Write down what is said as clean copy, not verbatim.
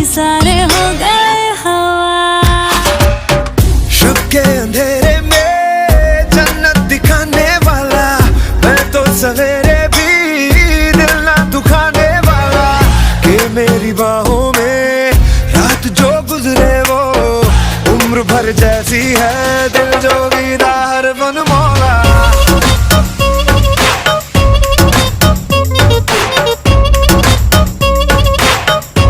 सारे हो गए हवा। शुभ के अंधेरे में जन्नत दिखाने वाला, मैं तो सवेरे भी दिल ना दुखाने वाला। कि मेरी बाहों में रात जो गुजरे वो उम्र भर जैसी है, दिल जो